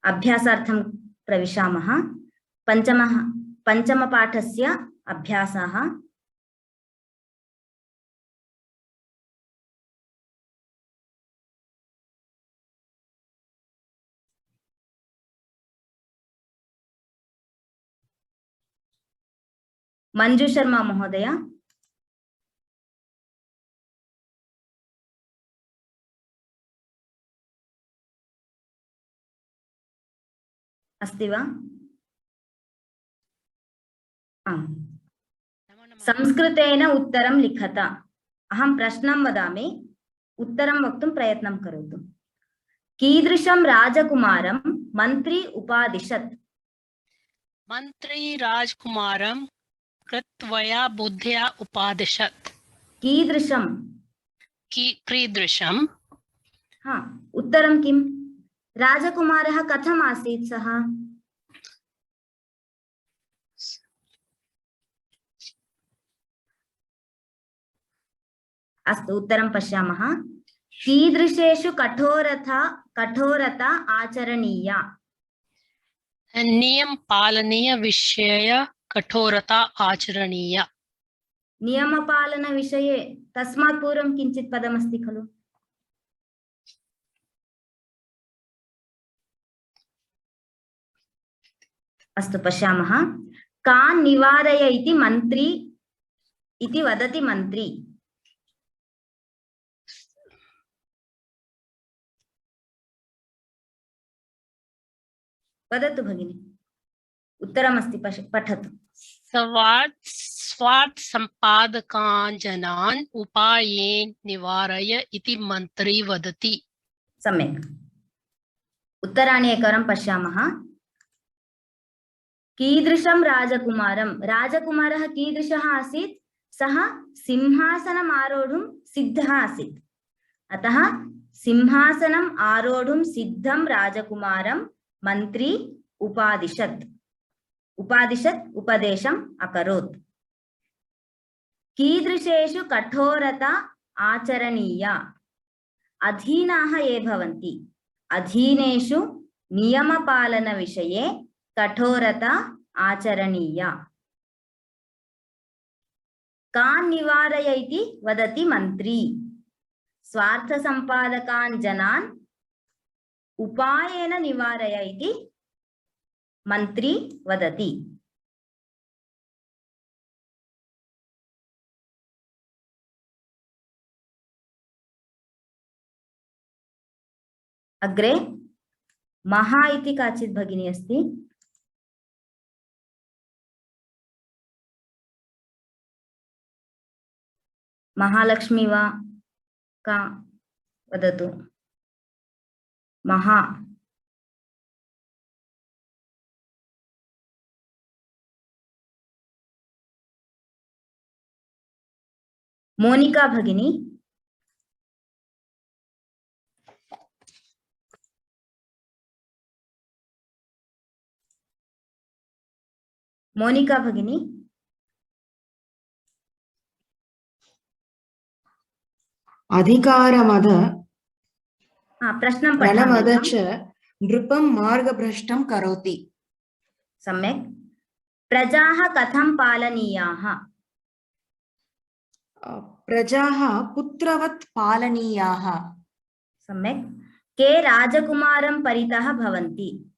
अभ्यासार्थं प्रविशामः। पञ्चमपाठस्य अभ्यासः। मंजू शर्मा महोदय, अस्ति वा? आम्। संस्कृतेन उत्तरं लिखत। अहं प्रश्नं वदामि, उत्तरं वक्तुं प्रयत्नं करोतु। कीदृशं राजकुमारं मन्त्री उपादिशत्? मंत्री राजकुमारं कृत्वया बुद्ध्या उपादिशत्। कीदृशं? कीदृशं? हाँ, उत्तरं किम्? राजकुमारः कथम् आसीत् सः? अस्तु, उत्तरं पश्यामः। कीदृशेषु कठोरता आचरणीया? नियम पालनीय विषय कठोरता आचरणीया। नियमपालन विषये तस्मात् पूर्वं किञ्चित् पदमस्ति खलु? अस्तु, पश्यामः। कान् निवारय इति मन्त्री इति वदति मन्त्री? वदतु भगिनी, उत्तरमस्ति, पठतु। स्वार्थ सम्पादकान् जनान् उपायेन निवारय इति मन्त्री वदति। सम्यक्। उत्तराणि एकवारं पश्यामः। कीदृशं राजकुमारं? राजकुमारः कीदृशः आसीत्? सः सिंहासनम् आरोढुं सिद्धः आसीत्। अतः सिंहासनम् आरोढुं सिद्धं राजकुमारं मन्त्री उपादिशत्। उपदेशम् अकरोत्। कीदृशेषु कठोरता आचरणीया? अधीनाः ये भवन्ति, अधीनेषु नियमपालनविषये कठोरता आचरणीया। कान् निवारय इति वदति मन्त्री? स्वार्थसम्पादकान् जनान् उपायेन निवारय इति मन्त्री वदति। अग्रे महा इति काचित् भगिनी अस्ति। महालक्ष्मी वा का? वदतु। महा। मोनिका भगिनी, मोनिका भगिनी, अधिकारमद प्रश्नं रणमद च नृपं मार्गभ्रष्टं करोति। सम्यक्। प्रजाः कथं पालनीयाः? प्रजाः पुत्रवत् पालनीयाः। सम्यक्। के राजकुमारं परितः भवन्ति?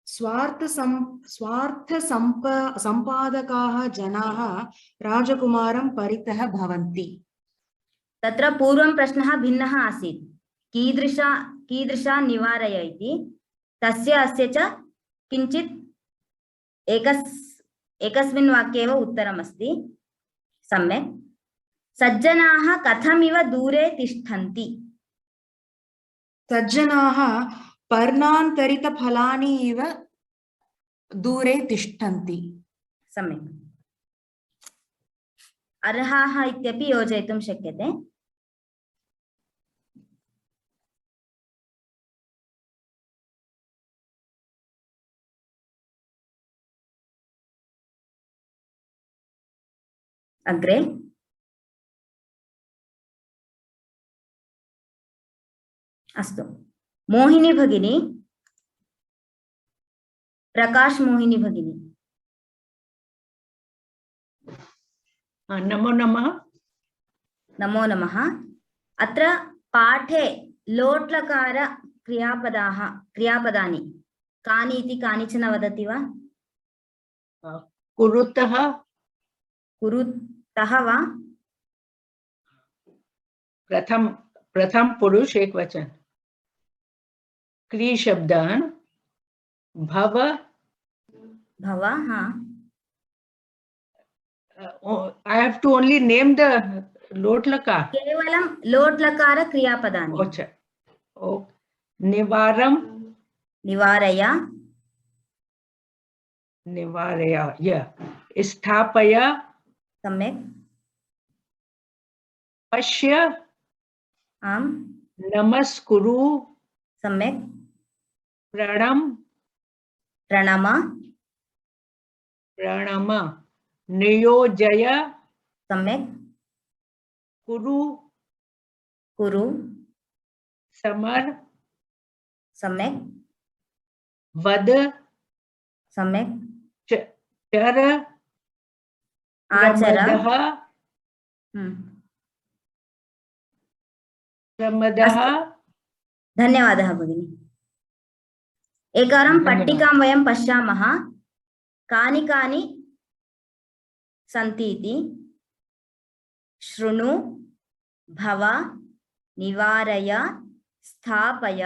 स्वार्थसम्पादकाः जनाः राजकुमारं परितः भवन्ति। तत्र पूर्वं प्रश्नः भिन्नः आसीत्। कीदृशा निवारय इति। तस्य अस्य च किञ्चित् एकस्मिन् वाक्ये एव उत्तरमस्ति। सम्यक्। सज्जनाः कथमिव दूरे तिष्ठन्ति? सज्जनाः पर्णान्तरितफलानि इव दूरे तिष्ठन्ति। सम्यक्। अर्हाः इत्यपि योजयितुं शक्यते। अग्रे अस्तु, मोहिनी भगिनी, प्रकाश मोहिनी भगिनी। नमो नमः। नमो नमः। अत्र पाठे लोट्लकार क्रियापदानि कानि इति कानिचन वदति वा? कुरुतः, कुरुतः वा? प्रथम पुरुष एक वचन। क्री शब्द भव, भव, हाँ। I have to only name the लोट्लकार। केवलं लोट्लकार क्रियापदानि। अच्छा, निवारम, निवारय, निवारय, स्थापय, सम्यक्, पश्य, आम्, नमस्कुरु, सम्यक्, प्रणम, प्रणम, प्रणम, नियोजय, सम्यक्, कुरु, कुरु, समर, सम्यक्, वद, सम्यक्, चर, आचर, प्रमदः, प्रमदः। धन्यवादः भगिनी। एकवारं पट्टिकां वयं पश्यामः कानि कानि सन्ति इति। शृणु, भव, निवारय, स्थापय,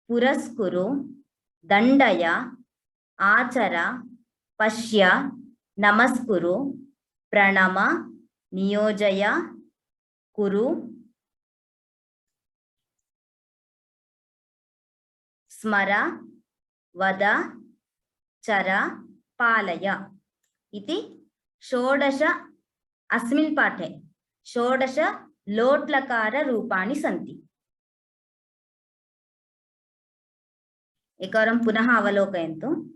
पुरस्कुरु, दण्डय, आचर, पश्य, नमस्कुरु, प्रणम, नियोजय, कुरु, स्मर, वद, चर, पालय इति षोडश अस्मिन् पाठे षोडश लोट्लकार रूपाणि सन्ति। एकवारं पुनः अवलोकयन्तु।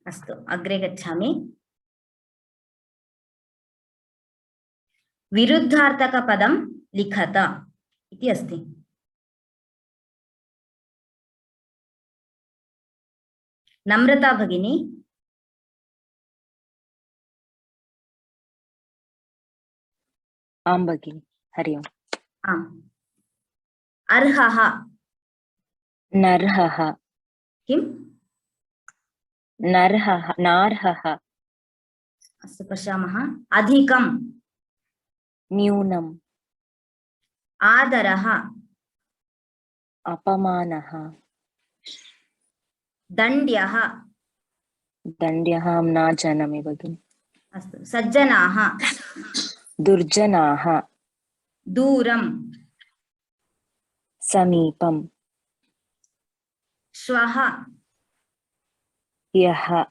अस्तु, अग्रे गच्छामि। विरुद्धार्थकपदं लिखत इति अस्ति। नम्रता भगिनी। आं भगिनि, हरि ओम्। आम्। अर्हः, नर्हः, किम्? नर्हः, नार्हः, अस्तु, पश्यामः। अधिकं, न्यूनम्, आदरः, अपमानः, दण्ड्यः, दण्ड्यः अहं न जानामि भगिनि। अस्तु, सज्जनाः, दुर्जनाः, दूरं, समीपं, श्वः, ह्यः,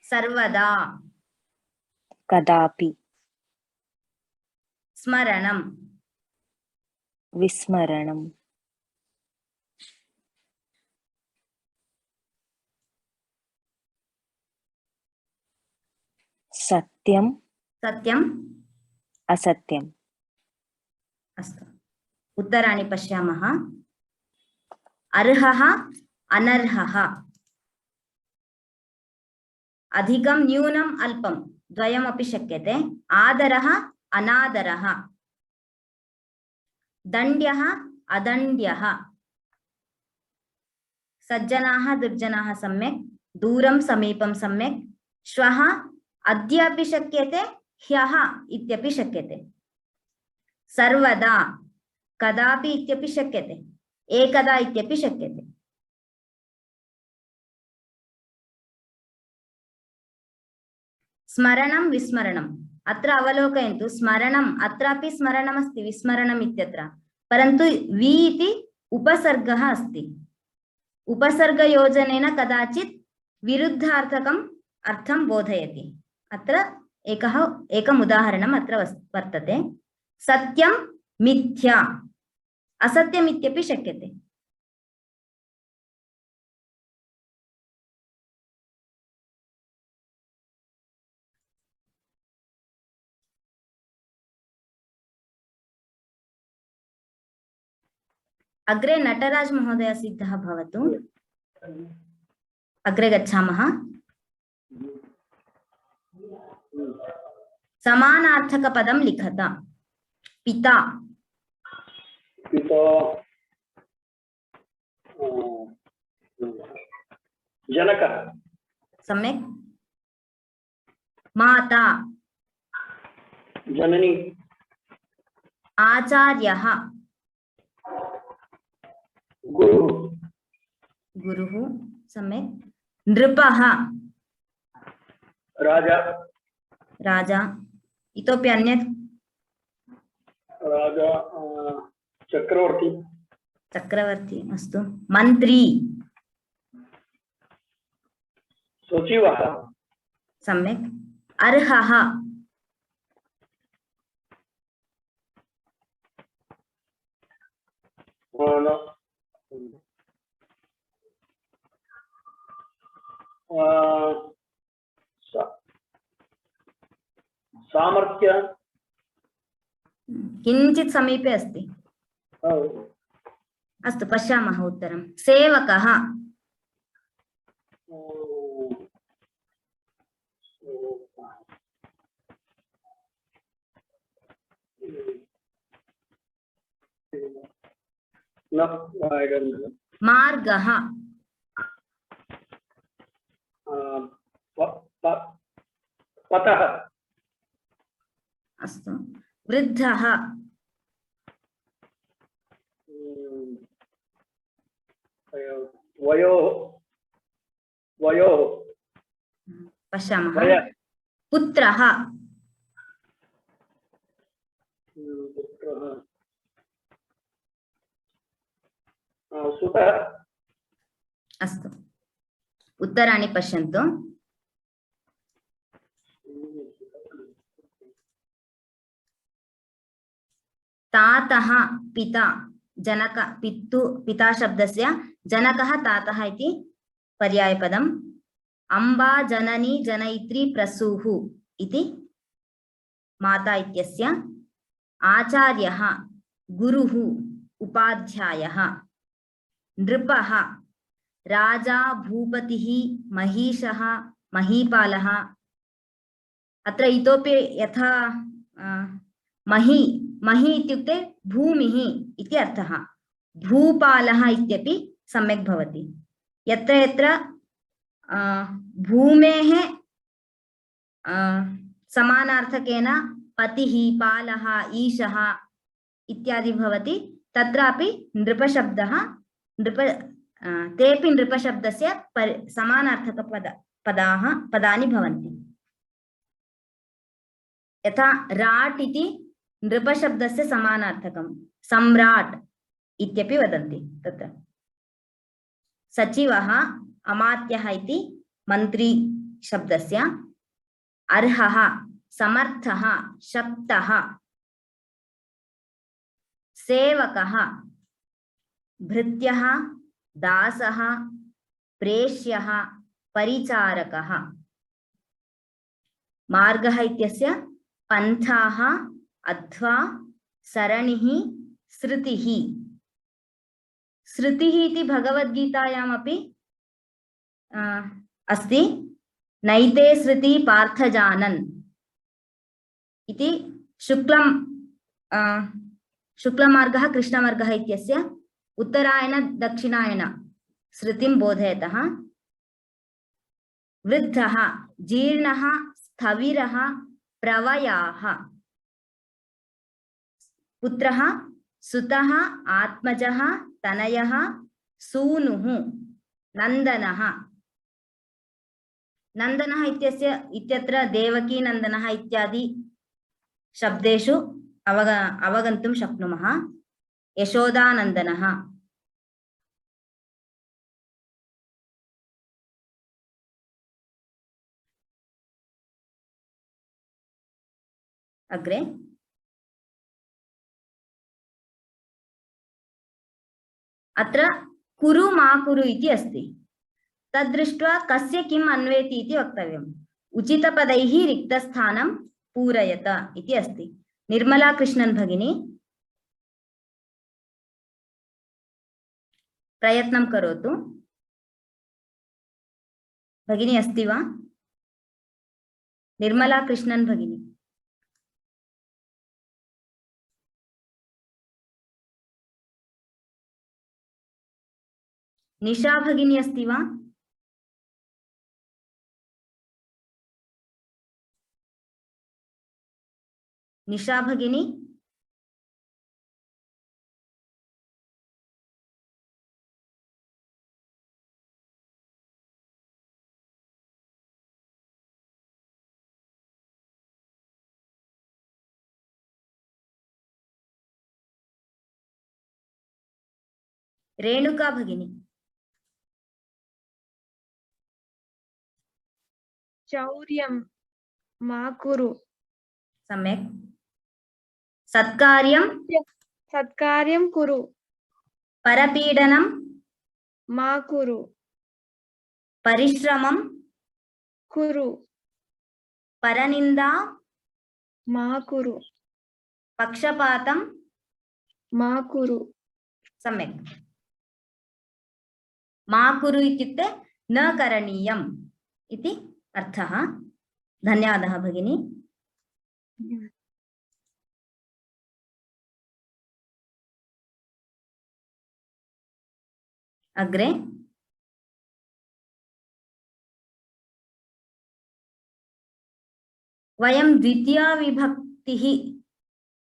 सर्वदा, कदापि, स्मरणं, विस्मरणम्, सत्यं, सत्यं, असत्यम्। अस्तु, उत्तराणि पश्यामः। अर्हः, अनर्हः, अधिकं, न्यूनम्, अल्पं द्वयमपि शक्यते। आदरः, अनादरः, दण्ड्यः, अदण्ड्यः, सज्जनाः, दुर्जनाः सम्यक्, दूरं, समीपं सम्यक्, श्वः, अद्य अपि शक्यते, ह्यः इत्यपि शक्यते, सर्वदा, कदापि इत्यपि शक्यते, एकदा इत्यपि शक्यते। स्मरणं, विस्मरणम्। अत्र अवलोकयन्तु, स्मरणम्, अत्रापि स्मरणमस्ति, विस्मरणम् इत्यत्र, परन्तु वि इति उपसर्गः अस्ति। उपसर्गयोजनेन कदाचित् विरुद्धार्थकम् अर्थं बोधयति। अत्र एकम् उदाहरणम् अत्र वर्तते। सत्यं, मिथ्या असत्यमित्यपि शक्यते। अग्रे नटराज महोदय सिद्धः भवतु। अग्रे गच्छामः। समानार्थकपदं लिखत। पिता पिता जनकः सम्यक्। माता जननी आचार्यः गुरुः गुरुः सम्यक्। नृपः राजा राजा। इतोपि अन्यत्? राजा चक्रवर्ती चक्रवर्ती अस्तु। मन्त्री सचिवः सम्यक्। अर्हः सामर्थ्य किञ्चित् समीपे अस्ति। अस्तु पश्यामः उत्तरं। सेवकः No, I don't know. मार्गः पतः अस्तु। वृद्धः वयोः वयोः पश्यामः। वय पुत्रः सुतः अस्तु। उत्तराणि पश्यन्तु। तातः पिता जनक पिता शब्दस्य जनकः तातः इति पर्यायपदम्। अम्बा जननी जनयित्री प्रसूः इति माता इत्यस्य। आचार्यः गुरुः उपाध्यायः। नृपः राजा भूपतिः महिषः महीपालः। अत्र इतोपि यथा मही मही इत्युक्ते भूमिः इति अर्थः। भूपालः इत्यपि सम्यक् भवति। यत्र यत्र भूमेः समानार्थकेन पतिः पालः ईशः इत्यादि भवति, तत्रापि नृपशब्दः तेपि नृपशब्दस्य पदानि भवन्ति। यथा राट् इति नृपशब्दस्य समानार्थकं सम्राट् इत्यपि वदन्ति। तत्र सचिवः अमात्यः इति मन्त्री शब्दस्य। अर्हः समर्थः शक्तः। सेवकः भृत्यः दासः प्रेष्यः परिचारकः। मार्गः इत्यस्य पन्थाः अध्वा सरणिः श्रुतिः। श्रुतिः इति भगवद्गीतायामपि अस्ति। नैते श्रुति पार्थजानन् इति शुक्लमार्गः कृष्णमार्गः इत्यस्य उत्तरायण दक्षिणायन श्रुतिं बोधयतः। वृद्धः जीर्णः स्थविरः प्रवयाः। पुत्रः सुतः आत्मजः तनयः सूनुः नन्दनः। नन्दनः इत्यत्र देवकी नन्दनः इत्यादि शब्देषु अवगन्तुं शक्नुमः। यशोदानन्दनः। अग्रे अत्र कुरु मा कुरु इति अस्ति। तद्दृष्ट्वा कस्य किम् अन्वेति इति वक्तव्यम्। उचितपदैः रिक्तस्थानं पूरयत इति अस्ति। निर्मला कृष्णन् भगिनी प्रयत्नं करोतु। भगिनी अस्ति वा? निर्मला कृष्णन् भगिनी। निशा भगिनी अस्ति वा? निशा भगिनी रेणुका भगिनी चौर्यं मा कुरु सम्यक्। सत्कार्यं सत्कार्यं कुरु परपीडनं मा कुरु परिश्रमं कुरु परनिन्दा मा कुरु पक्षपातं मा कुरु। सम्यक्। मा कुरु इत्युक्ते न करणीयम् इति अर्थः। धन्यवादः भगिनी। अग्रे वयं द्वितीया विभक्तिः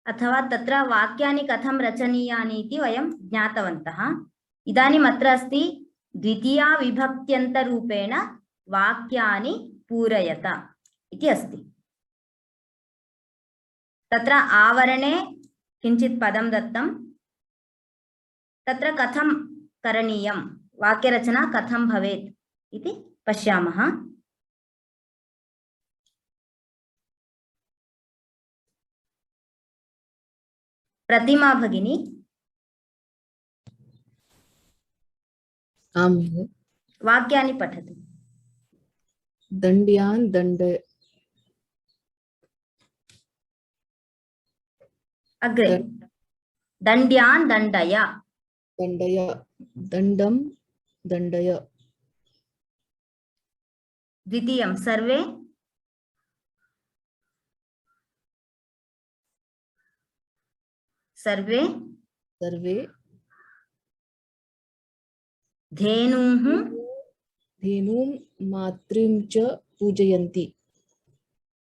अथवा तत्र वाक्यानि कथं रचनीयानि इति वयं ज्ञातवन्तः। इदानीम् अत्र अस्ति द्वितीया विभक्त्यन्तरूपेण वाक्यानि पूरयत इति अस्ति। तत्र आवरणे किञ्चित् पदं दत्तं, तत्र कथं करणीयं, वाक्यरचना कथं भवेत् इति पश्यामः। प्रतिमा भगिनी आम् वाक्यानि पठतु। दण्ड्यान् दण्ड अग्रे दण्ड्यान् दण्डय दण्डय दण्डं दण्डय। द्वितीयं सर्वे सर्वे सर्वे धेनुः धेनुं मातृं च पूजयन्ति।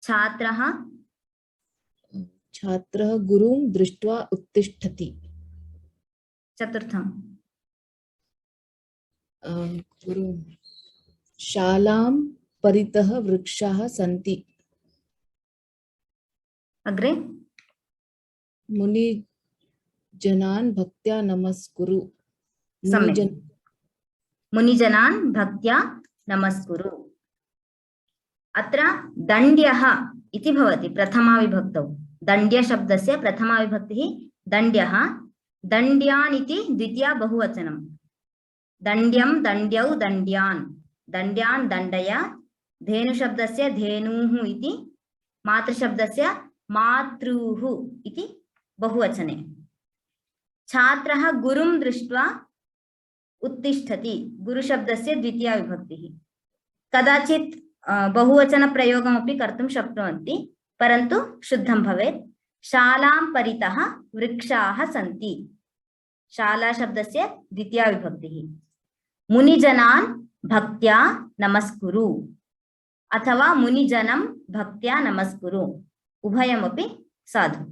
छात्रः छात्रः गुरुं दृष्ट्वा उत्तिष्ठति। चतुर्थं गुरुं शालां परितः वृक्षाः सन्ति। अग्रे मुनिजनान् भक्त्या नमस्कुरु। सम्यक्। मुनिजनान् भक्त्या नमस्कुरु। अत्र दण्ड्यः इति भवति प्रथमा विभक्तौ। दण्ड्य शब्दस्य प्रथमा विभक्तिः दण्ड्यः। दण्ड्यान् इति द्वितीया बहुवचनं। दण्ड्यं दण्ड्यौ दण्ड्यान् दण्ड्यान् दण्डय। धेनुशब्दस्य धेनुः इति, मातृशब्दस्य मातृः इति बहुवचने। छात्रः गुरुं दृष्ट्वा उत्तिष्ठति, गुरुशब्दस्य द्वितीया विभक्तिः। कदाचित् बहुवचन प्रयोगमपि कर्तुं शक्नुवन्ति, परन्तु शुद्धं भवेत्। शालां परितः वृक्षाः सन्ति, शाला शब्दस्य द्वितीया विभक्तिः। मुनिजनान् भक्त्या नमस्कुरु अथवा मुनिजनं भक्त्या नमस्कुरु, उभयमपि साधु।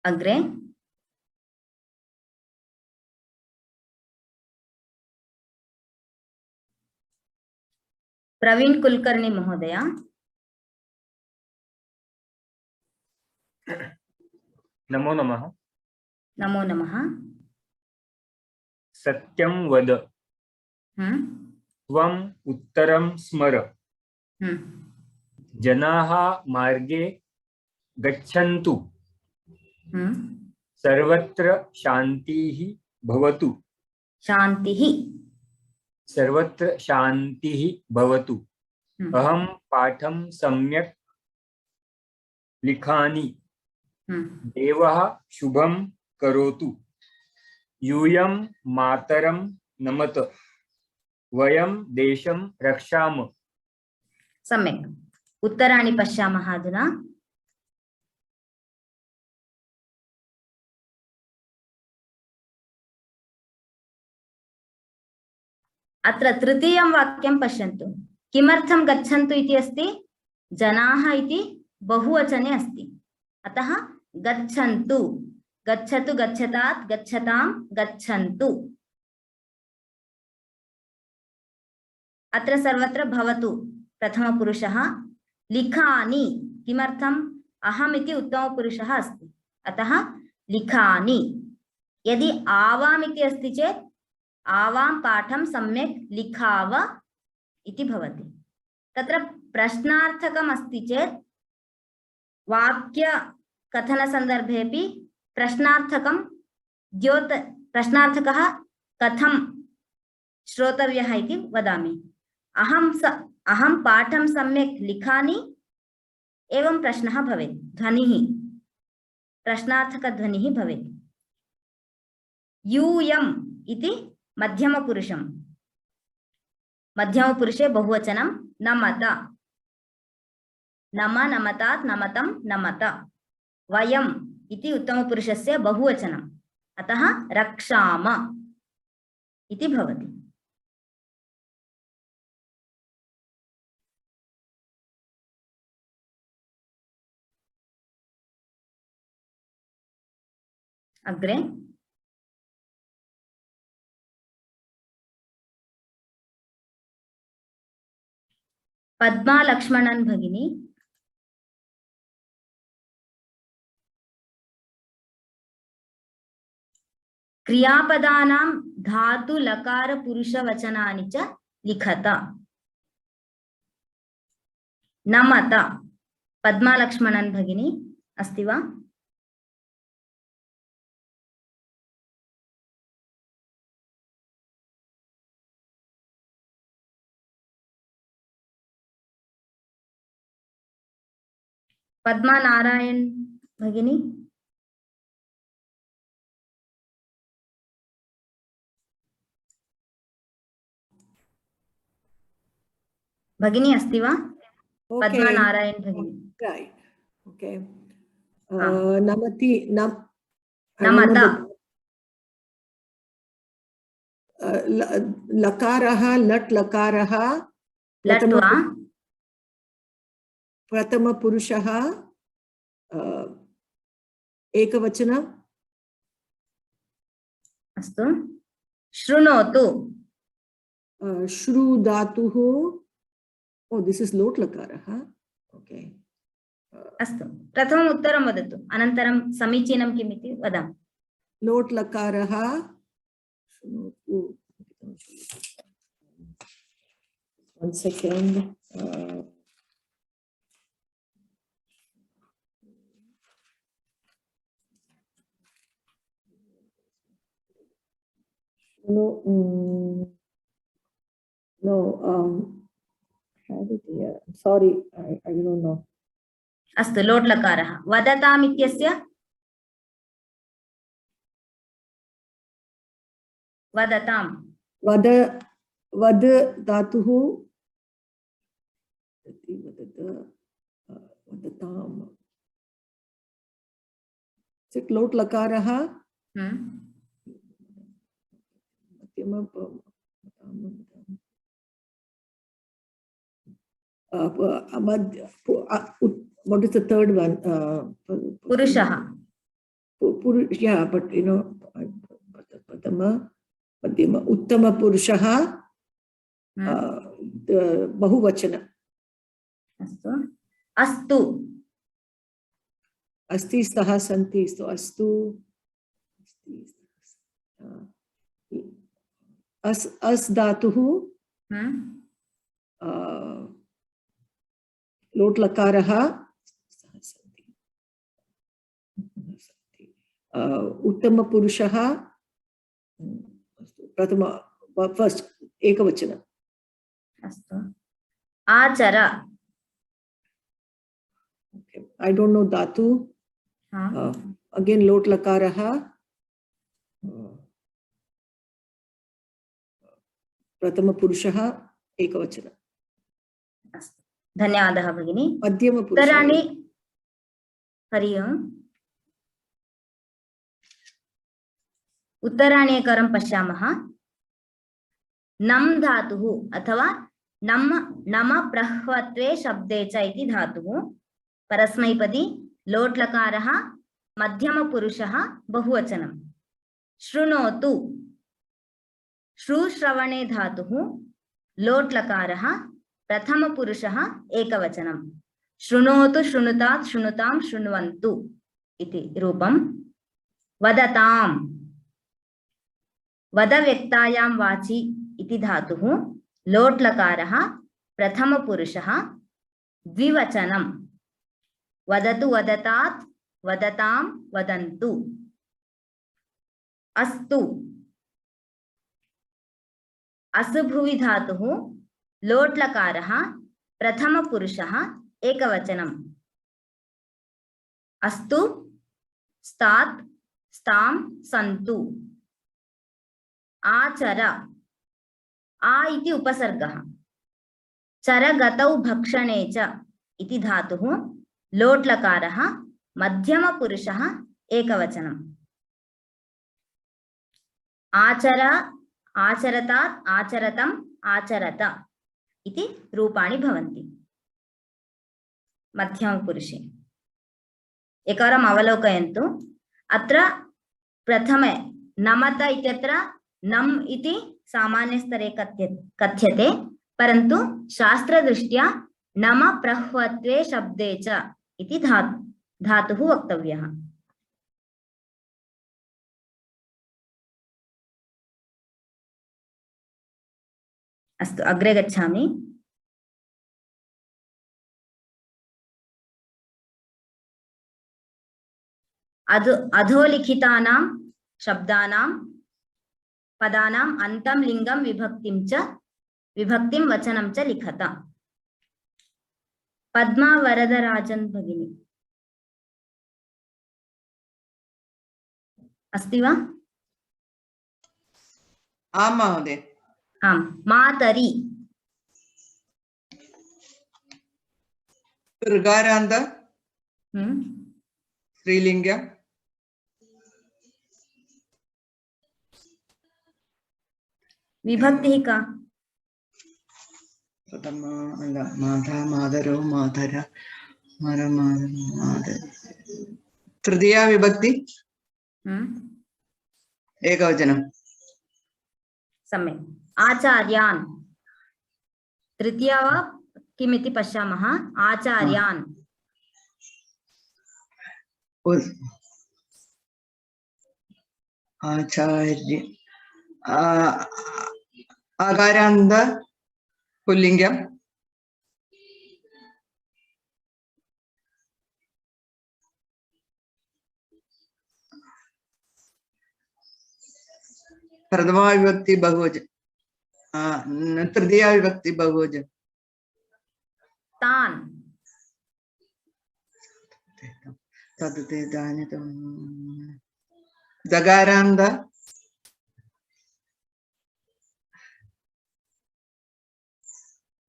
अग्रे प्रवीण कुलकर्णी महोदय। नमो नमः। नमो नमः। सत्यं वद त्वम् उत्तरं स्मर जनाः मार्गे गच्छन्तु हम्म, सर्वत्र शान्तिः भवतु शान्तिः सर्वत्र शान्तिः भवतु हम्म, अहं पाठं सम्यक् लिखामि हम्म, देवः शुभं करोतु यूयं मातरं नमत वयं देशं रक्षाम सम्यक् उत्तराणि पश्यामः अधुना अत्र तृतीयं वाक्यं पश्यन्तु किमर्थं गच्छन्तु इति अस्ति जनाः इति बहुवचने अस्ति अतः गच्छन्तु गच्छतु गच्छतात् गच्छतां गच्छन्तु अत्र सर्वत्र भवतु प्रथमपुरुषः लिखानि किमर्थम् अहम् इति उत्तमपुरुषः अस्ति अतः लिखानि यदि आवाम् इति अस्ति चेत् आवां पाठं सम्यक् लिखाव इति भवति तत्र प्रश्नार्थकम् अस्ति चेत् वाक्य कथनसन्दर्भेऽपि प्रश्नार्थकं प्रश्नार्थकः कथं श्रोतव्यः इति वदामि अहं पाठं सम्यक् लिखामि एवं प्रश्नः भवेत् ध्वनिः प्रश्नार्थकध्वनिः भवेत् यूयम् इति मध्यमपुरुषं मध्यमपुरुषे बहुवचनं नमत नम नमतात् नमतं नमत वयम् इति उत्तमपुरुषस्य बहुवचनम् अतः रक्षाम इति भवति अग्रे पद्मा लक्ष्मणन् भगिनी क्रियापदानां धातु लकार पुरुषवचनानि च लिखत नमत पद्मा लक्ष्मणन् भगिनी अस्ति वा पद्मा नारायण भगिनी भगिनी अस्ति वा पद्मा नारायण भगिनी Right. Okay. नमति नमत लकारः लट् लकारः लट्वा प्रथमपुरुषः एकवचनं अस्तु शृणोतु श्रु धातुः oh this is लोट् लकारः okay अस्तु प्रथमम् उत्तरं वदतु अनन्तरं समीचीनं किम् इति वदामि लोट् लकारः शृणोतु one second no have it here sorry I don't know अस्तु लोट् लकारः वदताम् इत्यस्य वदतां वद धातुः वदताम् लोट् लकारः what is the third one पुरुषः yeah but you know madhyama uttama purushah bahuvachana अस्तु अस्तु asti stah santi so astu as dhatuh लोट् लकारः उत्तमपुरुषः प्रथम फर्स्ट एकवचनं अस्तु आचर I don't know dhatu again लोट् लकारः प्रथमपुरुषः एकवचनं अस्तु धन्यवादः भगिनी मध्यमपुरुषः उत्तराणि हरि ओम् उत्तराणि एकवारं पश्यामः नम् धातुः अथवा नम नम प्रह्वत्वे शब्दे च इति धातुः परस्मैपदी लोट् लकारः मध्यमपुरुषः बहुवचनं शृणोतु श्रुश्रवणे धातुः लोट् लकारः प्रथमपुरुषः एकवचनं शृणोतु शृणुतात् शृणुतां शृण्वन्तु इति रूपं वदताम् वदव्यक्तायां वाचि इति धातुः लोट् लकारः प्रथमपुरुषः द्विवचनं वदतु वदतात् वदतां वदन्तु अस्तु असुभुवि धातुः लोट् लकारः प्रथमपुरुषः एकवचनं अस्तु स्तात् स्तां सन्तु आचर आ इति उपसर्गः चरगतौ भक्षणे च इति धातुः लोट् लकारः मध्यमपुरुषः एकवचनम् आचर आचरतात् आचरतम् आचरत इति रूपाणि भवन्ति मध्यमपुरुषे एकवारम् अवलोकयन्तु अत्र प्रथमे नमत इत्यत्र नम् इति सामान्यस्तरे कथ्यते परन्तु शास्त्रदृष्ट्या नम प्रह्वत्वे शब्दे च इति धातुः वक्तव्यः अस्तु अग्रे गच्छामि अधोलिखितानां शब्दानां पदानाम् अन्तं लिङ्गं विभक्तिं वचनं च लिखत पद्मा वरदराजन् भगिनी अस्ति वा आं महोदय आम् मातरि ऋकारान्त स्त्रीलिङ्ग विभक्तिः का प्रथमा माता मातरो मातर मातर तृतीया विभक्ति एकवचनं सम्यक् आचार्यान् तृतीया वा किमिति पश्यामः आचार्यान् आचार्य आकारान्त पुल्लिङ्गं प्रथमा विभक्ति बहुवचन तृतीया विभक्ति बहुवचन तान् तद्ते तानि दकारान्त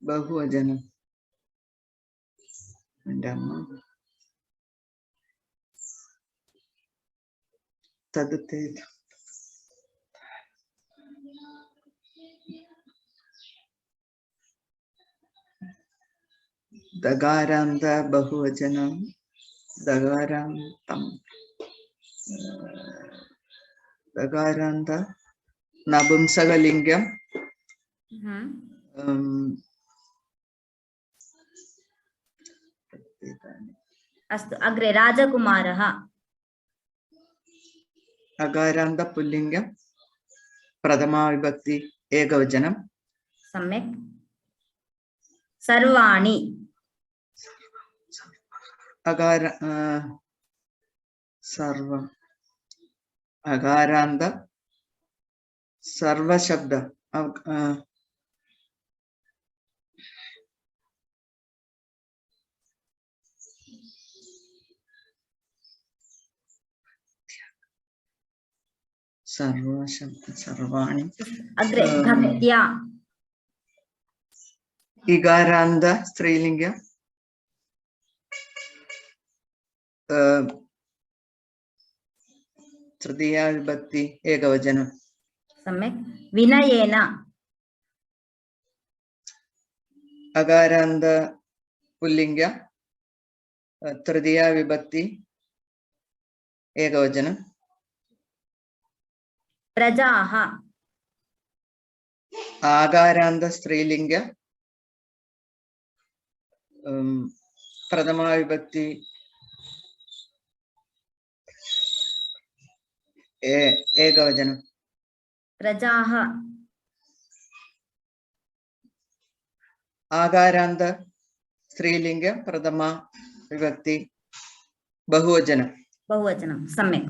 बहुवचनं तद्ते दकारान्त बहुवचनं दकारान्तं दकारान्त नपुंसकलिङ्गं अस्तु अग्रे राजकुमारः अकारान्त पुल्लिङ्गं प्रथमा विभक्ति एकवचनं सम्यक् सर्वाणि अकार सर्व अकारांत सर्व शब्द सर्व शब्द सर्वाणि अग्रे भक्त्या इकारांत स्त्रीलिंग तृतीया विभक्ति एकवचनं सम्यक् विनयेन अकारांत पुल्लिंग तृतीया विभक्ति एकवचनं प्रजाः आकारांत स्त्रीलिंग प्रथमा विभक्ति एकवचनं प्रजाः आकारांत स्त्रीलिंग प्रथमा विभक्ति बहुवचनं बहुवचनं सम्यक्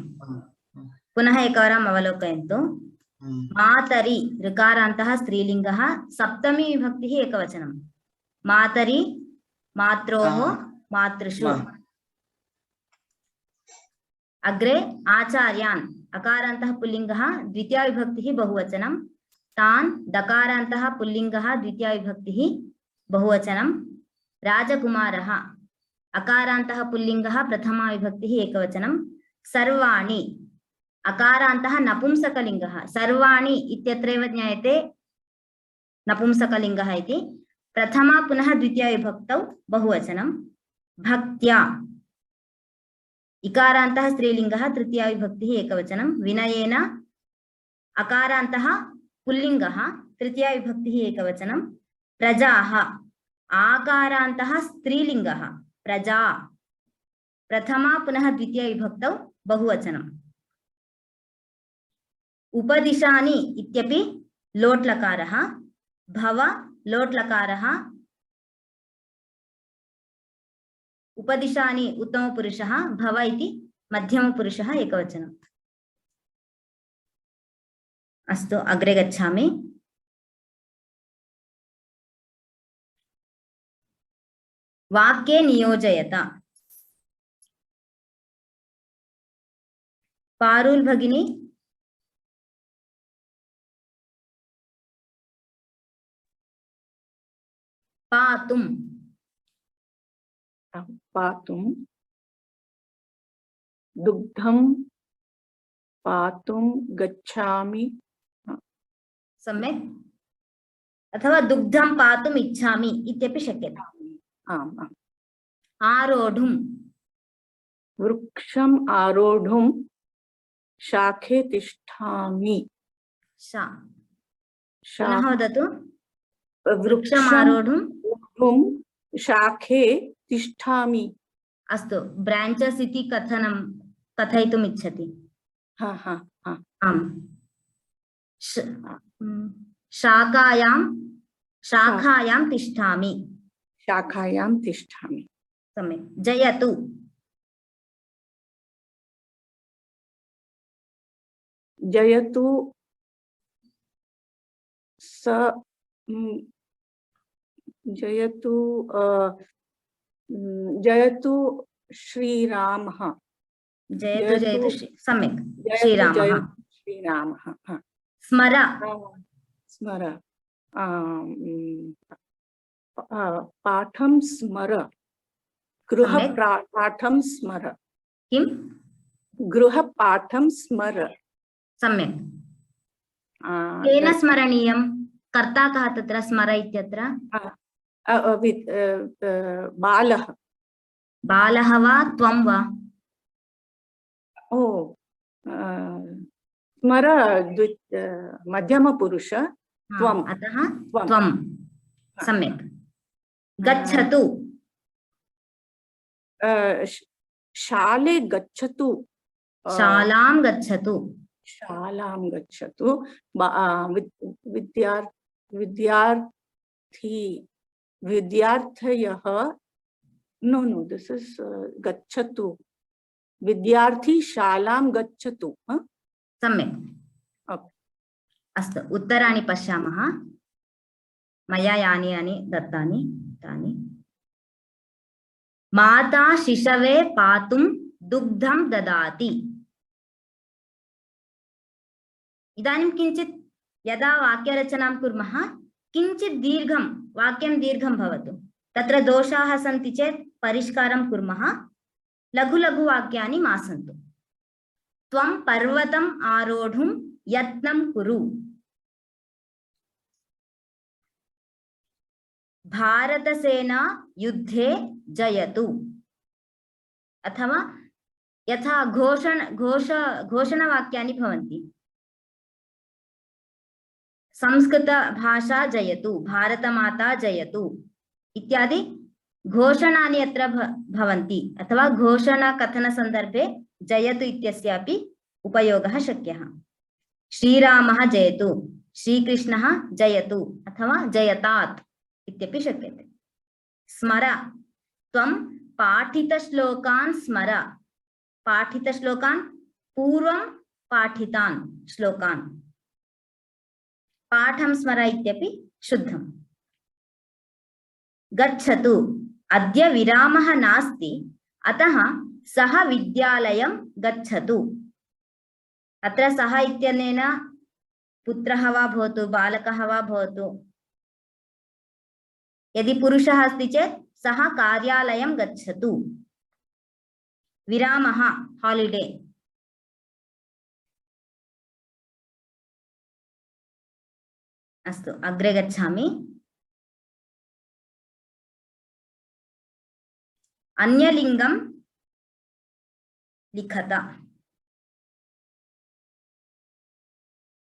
पुनः एकवारम् अवलोकयन्तु मातरि ऋकारान्तः स्त्रीलिङ्गः सप्तमी विभक्तिः एकवचनं मातरि मात्रोः मातृषु अग्रे आचार्यान् अकारान्तः पुल्लिङ्गः द्वितीया विभक्तिः बहुवचनं तान् दकारान्तः पुल्लिङ्गः द्वितीया विभक्तिः बहुवचनं राजकुमारः अकारान्तः पुल्लिङ्गः प्रथमा विभक्तिः एकवचनं सर्वाणि अकारान्तः नपुंसकलिङ्गः सर्वाणि इत्यत्रैव ज्ञायते नपुंसकलिङ्गः इति प्रथमा पुनः द्वितीया विभक्तौ बहुवचनं भक्त्या इकारान्तः स्त्रीलिङ्गः तृतीया विभक्तिः एकवचनं विनयेन अकारान्तः पुल्लिङ्गः तृतीया विभक्तिः एकवचनं प्रजाः आकारान्तः स्त्रीलिङ्गः प्रजा प्रथमा पुनः द्वितीया विभक्तौ बहुवचनम् उपदिशानि इत्यपि लोट् लकारः भव लोट् लकारः उपदिशानि उत्तमपुरुषः भव इति मध्यमपुरुषः एकवचनम् अस्तु अग्रे गच्छामि वाक्ये नियोजयत पारुल् भगिनी पातुं पातुं दुग्धं पातुं गच्छामि सम्यक् अथवा दुग्धं पातुम् इच्छामि इत्यपि शक्यते आम् आम् आरोढुं वृक्षम् आरोढुं शाखे तिष्ठामि पुनः वदतु वृक्षम् आरोढुं शाखे तिष्ठामि अस्तु ब्रांचेस् इति कथयितुम् इच्छति आम् शाखायां तिष्ठामि शाखायां तिष्ठामि सम्यक् जयतु जयतु जयतु जयतु श्रीरामः जयतु जयतु सम्यक् श्रीरामः श्रीरामः स्मर स्मर पाठं स्मर गृहपाठं स्मर किं गृहपाठं स्मर सम्यक् केन स्मरणीयं कर्ता कः तत्र स्मर इत्यत्र बालः बालः वा त्वं वा ओ स्मर मध्यमपुरुष त्वम् अतः त्वं सम्यक् गच्छतु शाले गच्छतु शालां गच्छतु शालां गच्छतु विद्यार्थयः No, no, this is gachatu. Vidyarthi shalam gachatu. Huh? सम्यक् Okay. अस्तु उत्तराणि पश्यामः मया यानि यानि दत्तानि तानि माता शिशवे पातुं दुग्धं ददाति इदानीं किञ्चित् यदा वाक्यरचनां कुर्मः किञ्चित् दीर्घं वाक्यं दीर्घं भवतु तत्र दोषाः सन्ति चेत् परिष्कारं कुर्मः लघु लघु वाक्यानि मा सन्तु त्वं पर्वतम् आरोढुं यत्नं कुरु भारतसेना युद्धे जयतु अथवा यथा घोषणवाक्यानि भवन्ति संस्कृतभाषा जयतु भारतमाता जयतु इत्यादि घोषणानि अत्र भवन्ति अथवा घोषणाकथनसन्दर्भे जयतु इत्यस्यापि उपयोगः शक्यः श्रीरामः जयतु श्रीकृष्णः जयतु अथवा जयतात् इत्यपि शक्यते स्मर त्वं पाठितश्लोकान् स्मर पाठितश्लोकान् पूर्वं पाठितान् श्लोकान् पाठं स्मर इत्यपि शुद्धम् गच्छतु अद्य विरामः नास्ति अतः सः विद्यालयं गच्छतु अत्र सः इत्यनेन पुत्रः वा भवतु बालकः वा भवतु यदि पुरुषः अस्ति चेत् सः कार्यालयं गच्छतु विरामः हॉलिडे अस्तु अग्रे गच्छामि अन्यलिङ्गं लिखत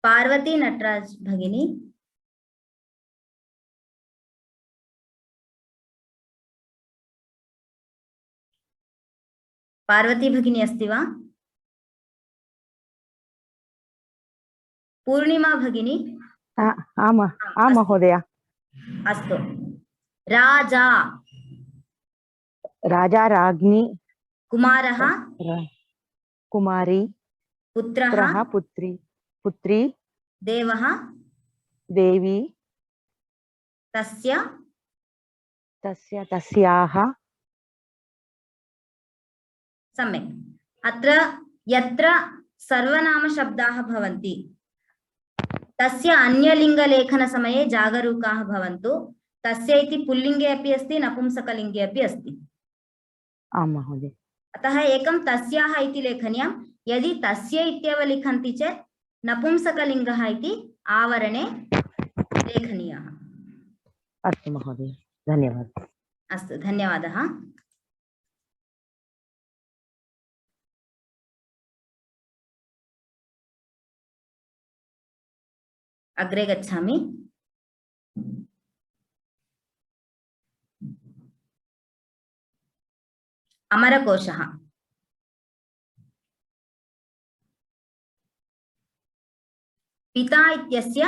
पार्वती नटराज भगिनी पार्वती भगिनी अस्ति वा पूर्णिमा भगिनी आम महोदय अस्तु राजा राजा राज्ञी कुमारः कुमारी पुत्रः पुत्री देवः देवी तस्याः सम्यक् अत्र यत्र सर्वनामशब्दाः भवन्ति तस्य अन्यलिङ्गलेखनसमये जागरूकाः भवन्तु तस्य इति पुल्लिङ्गे अपि अस्ति नपुंसकलिङ्गे अपि अस्ति आं महोदय अतः एकं तस्याः इति लेखनीयं यदि तस्य इत्येव लिखन्ति चेत् नपुंसकलिङ्गः इति आवरणे लेखनीयः अस्तु महोदय धन्यवादः अस्तु धन्यवादः अग्रे गच्छामि अमरकोशः पिता इत्यस्य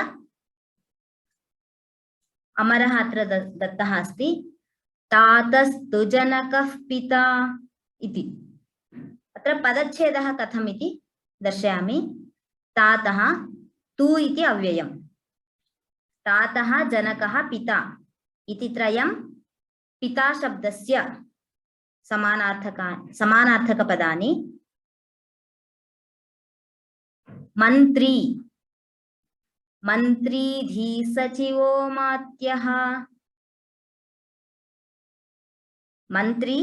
अमरः अत्र दत्तः अस्ति तातस्तु जनकः पिता इति अत्र पदच्छेदः कथम् इति दर्शयामि तातः तु इति अव्ययम् तातः जनकः पिता इति त्रयं पिता शब्दस्य समानार्थकपदानि मन्त्री मन्त्री धीसचिवो मात्यः मन्त्री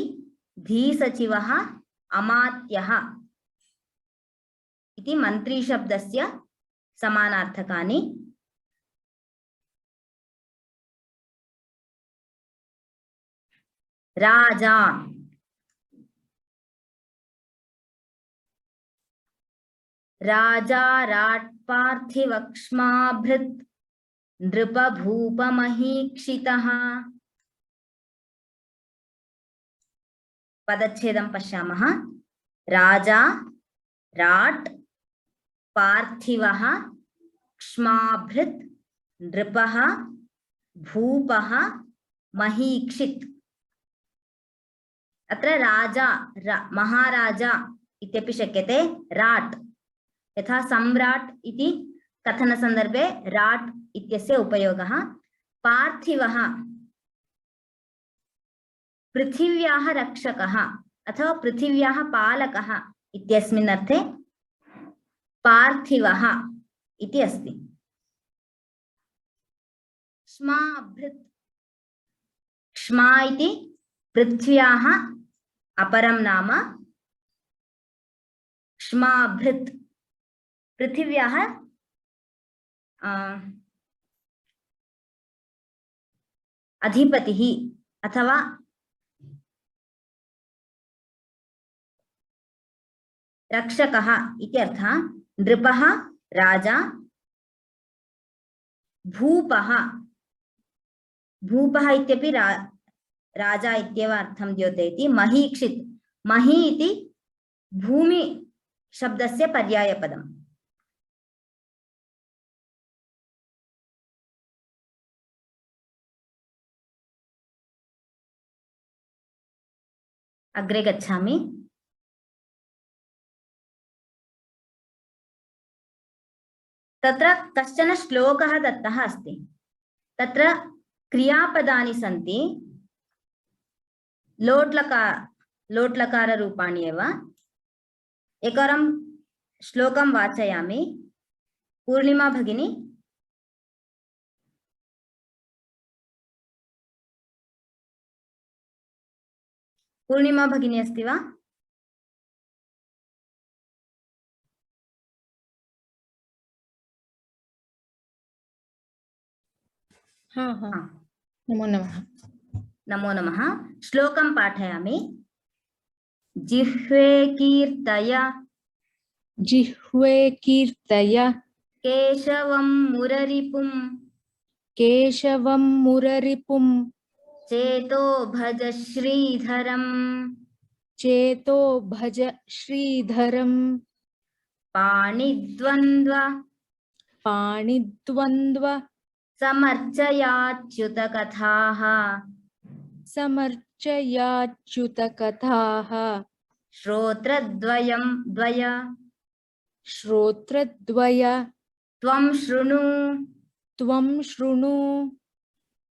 धीसचिवः अमात्यः इति मन्त्री शब्दस्य समानार्थकानि राजा राजा राट्पार्थिवक्ष्माभृत् नृपभूपमहीक्षितः पदच्छेदं पश्यामः राजा राट् पार्थिवः क्ष्माभृत् नृपः भूपः महीक्षित् अत्र राजा महाराजा इत्यपि शक्यते राट् यथा सम्राट् इति कथनसन्दर्भे राट् इत्यस्य उपयोगः पार्थिवः पृथिव्याः रक्षकः अथवा पृथिव्याः पालकः इत्यस्मिन् अर्थे पार्थिवः इति अस्ति क्ष्माभृत् क्ष्मा इति पृथ्व्याः अपरं नाम क्ष्माभृत् पृथिव्याः अधिपतिः अथवा रक्षकः इति अर्थः नृपः राजा भूपः भूपः इत्यपि राजा इत्येव अर्थं द्योतयति महीक्षित् मही इति भूमि शब्दस्य पर्यायपदम् अग्रे गच्छामि तत्र कश्चन श्लोकः दत्तः अस्ति तत्र क्रियापदानि सन्ति लोट्लकार रूपाणि एव एकवारं श्लोकं वाचयामि पूर्णिमा भगिनी पूर्णिमा भगिनी अस्ति वा हाँ हाँ नमो नमः नमो नमः श्लोकं पाठयामि जिह्वे कीर्तय केशवं मुररिपुं चेतो भज श्रीधरं पाणिद्वन्द्व समर्चयाच्युतकथाः श्रोत्रद्वय त्वं शृणु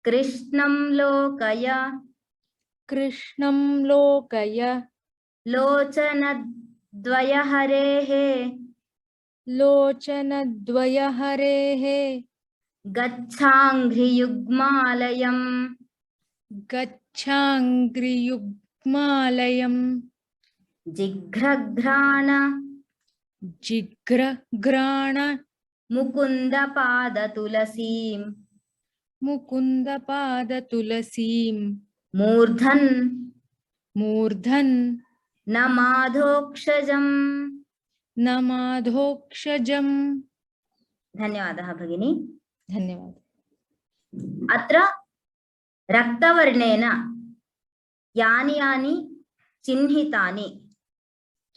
कृष्णं लोकय लोचनद्वयहरेः गच्छाङ्घ्रियुग्मालयम् जिघ्रघ्राण मुकुन्दपादतुलसीम् मूर्धन् नमाधोक्षजम् धन्यवादः भगिनी धन्यवादः अत्र रक्तवर्णेन यानि चिह्नितानि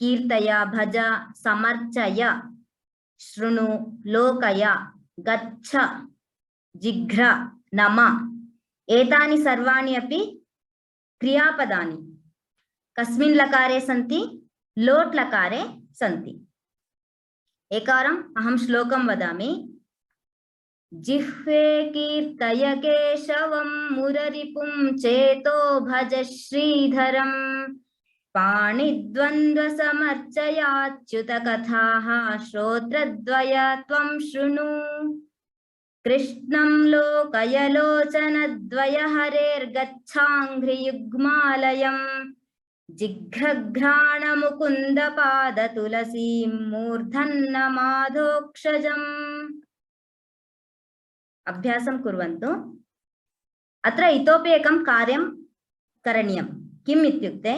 कीर्तय भज समर्चय शृणु लोकय गच्छ जिघ्र नम एतानि सर्वाणि अपि क्रियापदानि कस्मिन् लकारे सन्ति लोट् लकारे सन्ति एकवारम् अहं श्लोकं वदामि जिह्वे कीर्तय केशवं मुररिपुं चेतो भज श्रीधरं पाणिद्वन्द्वसमर्चयाच्युतकथाः श्रोत्रद्वय त्वं शृणु कृष्णं लोकय लोचनद्वयहरेर्गच्छाङ्घ्रियुग्मालयम् जिघ्रघ्राणमुकुन्दपादतुलसीं मूर्धन्नमाधोक्षजम् अभ्यासं कुर्वन्तु अत्र इतोपि एकं कार्यं करणीयं किम् इत्युक्ते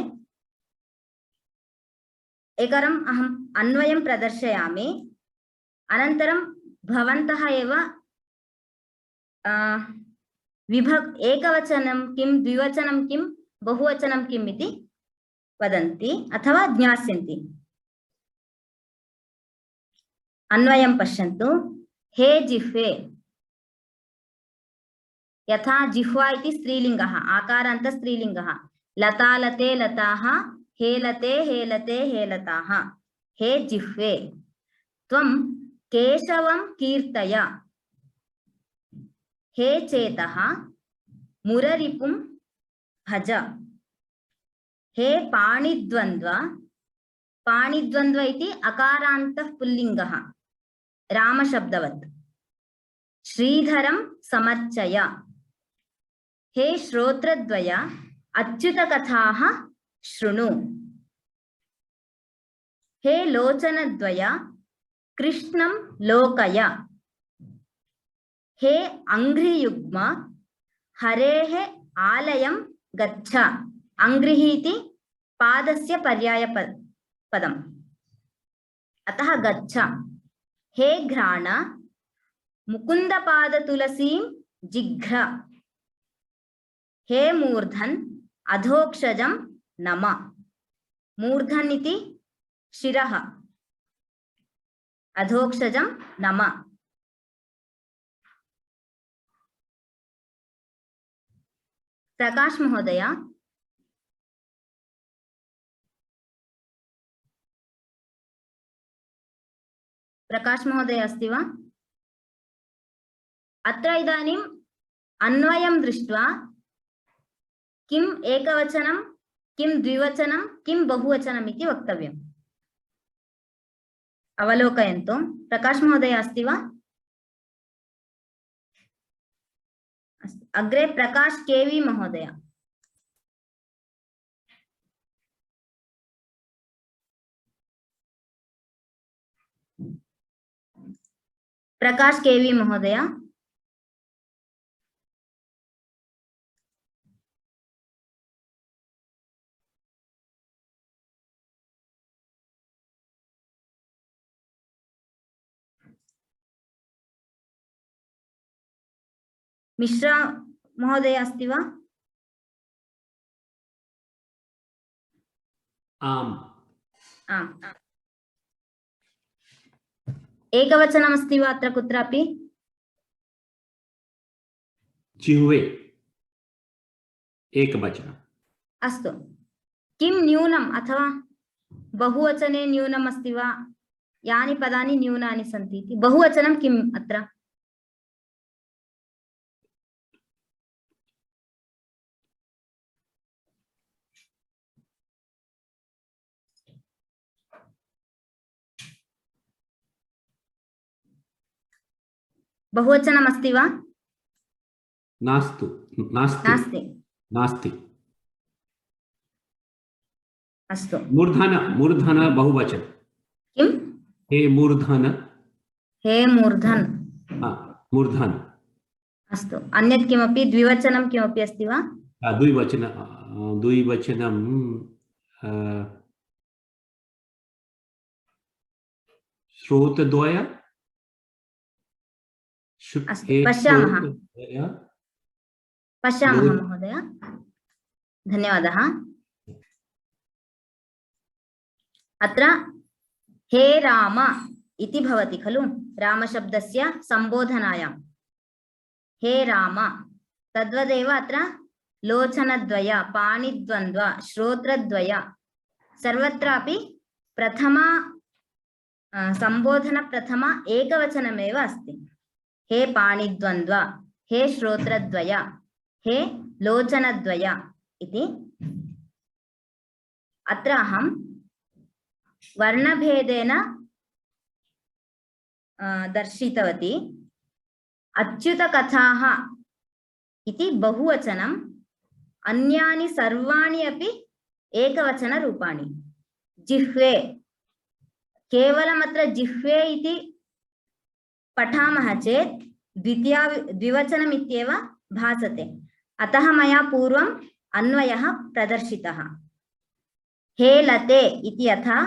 एकवारम् अहम् अन्वयं प्रदर्शयामि अनन्तरं भवन्तः एव एकवचनं किं द्विवचनं किं बहुवचनं किम् इति वदन्ति अथवा ज्ञास्यन्ति अन्वयं पश्यन्तु हे जिह्वे यथा जिह्वा इति स्त्रीलिङ्गः आकारान्त स्त्रीलिङ्गः लतालते लताः, हेलते हेलते हेलताः। हे जिह्वे त्वं केशवं कीर्तय। हे चेतः मुररिपुं भज। हे पाणिद्वन्द्व, पाणिद्वन्द्व इति अकारान्तः पुल्लिङ्गः रामशब्दवत्। श्रीधरं समर्चय। हे श्रोत्रद्वय अच्युतकथाः शृणु। हे लोचनद्वय कृष्णं लोकय। हे अङ्घ्रियुग्म हरेः आलयं गच्छ। अङ्घ्रिः इति पादस्य पर्यायपदम्, अतः गच्छ। हे घ्राण मुकुन्दपादतुलसीं जिघ्र। हे मूर्धन् अधोक्षजं नम। मूर्धन् इति शिरः, अधोक्षजं नम। प्रकाश महोदय, प्रकाश महोदय अस्ति वा? अत्र इदानीम् अन्वयं दृष्ट्वा किम् एकवचनं, किं द्विवचनं, किं बहुवचनम् इति वक्तव्यम्। अवलोकयन्तु। प्रकाश महोदय अस्ति वा? अग्रे प्रकाश केवी महोदय। प्रकाश केवी महोदय। मिश्रा महोदय अस्ति वा? आम्। आम्। एकवचनमस्ति वा अत्र कुत्रापि? जिह्वे एकवचनम्। अस्तु। किं न्यूनम् अथवा बहुवचने न्यूनम् अस्ति वा? यानि पदानि न्यूनानि सन्ति इति। बहुवचनं किम् अत्र? बहुवचनम् अस्ति वा? नास्तु, नास्ति, नास्ति। नास्ति। अस्तु। मूर्धन, मूर्धन बहुवचन। किं? हे मूर्धन। हे मूर्धन। मूर्धन। अस्तु। अन्यत् किमपि द्विवचनं किमपि अस्ति वा? द्विवचनं श्रोतद्वय। पश्यामः पश्यामः महोदय, धन्यवादः। अत्र हे राम इति भवति खलु रामशब्दस्य संबोधनायां। हे राम तद्वदेव अत्र लोचनद्वय, पाणिद्वन्द्व, श्रोत्रद्वय सर्वत्रापि प्रथमा संबोधन प्रथमा एकवचनमेव अस्ति। हे पाणिद्वन्द्व, हे श्रोत्रद्वय, हे लोचनद्वय इति। अत्र अहं वर्णभेदेन दर्शितवती। अच्युतकथाः इति बहुवचनम्, अन्यानि सर्वाणि अपि एकवचनरूपाणि। जिह्वे केवलम् अत्र जिह्वे इति पठामः चेत् द्विवचनम् इत्येव भासते। अतः मया पूर्वम् अन्वयः प्रदर्शितः। हेलते इति यथा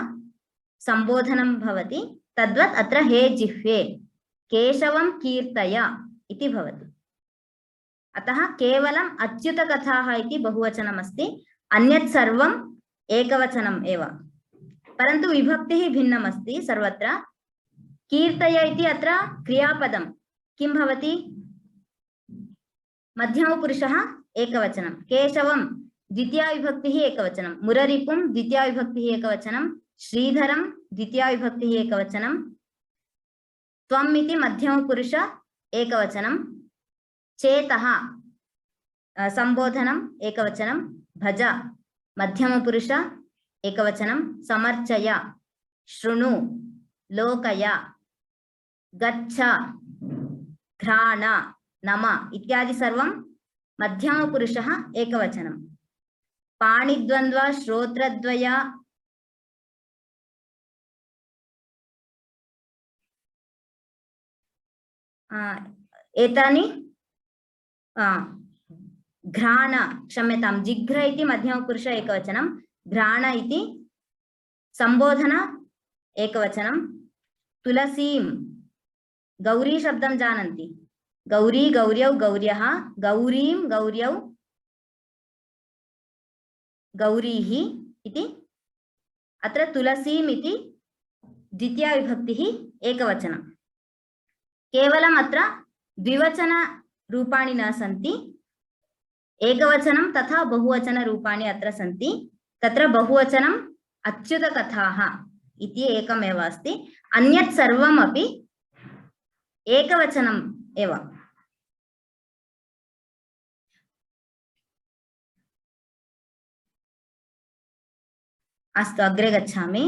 संबोधनं भवति तद्वत् अत्र हे जिह्वे केशवं कीर्तय इति भवति। अतः केवलम् अच्युतकथाः इति बहुवचनम् अस्ति, अन्यत् सर्वम् एकवचनम् एव, परन्तु विभक्तिः भिन्नम् अस्ति सर्वत्र। कीर्तय इति अत्र क्रियापदं किं भवति? मध्यमपुरुषः एकवचनं। केशवं द्वितीया विभक्तिः एकवचनं, मुररिपुं द्वितीया विभक्तिः एकवचनं, श्रीधरं द्वितीया विभक्तिः एकवचनं, त्वम् इति मध्यमपुरुष एकवचनं, चेतः संबोधनम् एकवचनं, भज मध्यमपुरुष एकवचनं, समर्चय शृणु लोकय गच्छ घ्राण नम इत्यादि सर्वं मध्यमपुरुषः एकवचनं। पाणिद्वन्द्व श्रोत्रद्वय एतानि घ्राण क्षम्यतां जिघ्र इति मध्यमपुरुष एकवचनं, घ्राण इति संबोधन एकवचनं, तुलसीं गौरी शब्दं जानन्ति, गौरी गौर्यौ गौर्यः, गौरीं गौर्यौ गौरीः इति, अत्र तुलसीम् इति द्वितीया विभक्तिः एकवचनं। केवलम् अत्र द्विवचन रूपाणि न सन्ति, एकवचनं तथा बहुवचन रूपाणि अत्र सन्ति। तत्र बहुवचनम् अच्युतकथाः इति एकमेव अस्ति, अन्यत् सर्वमपि एकवचनम् एव। अस्तु, अग्रे गच्छामि।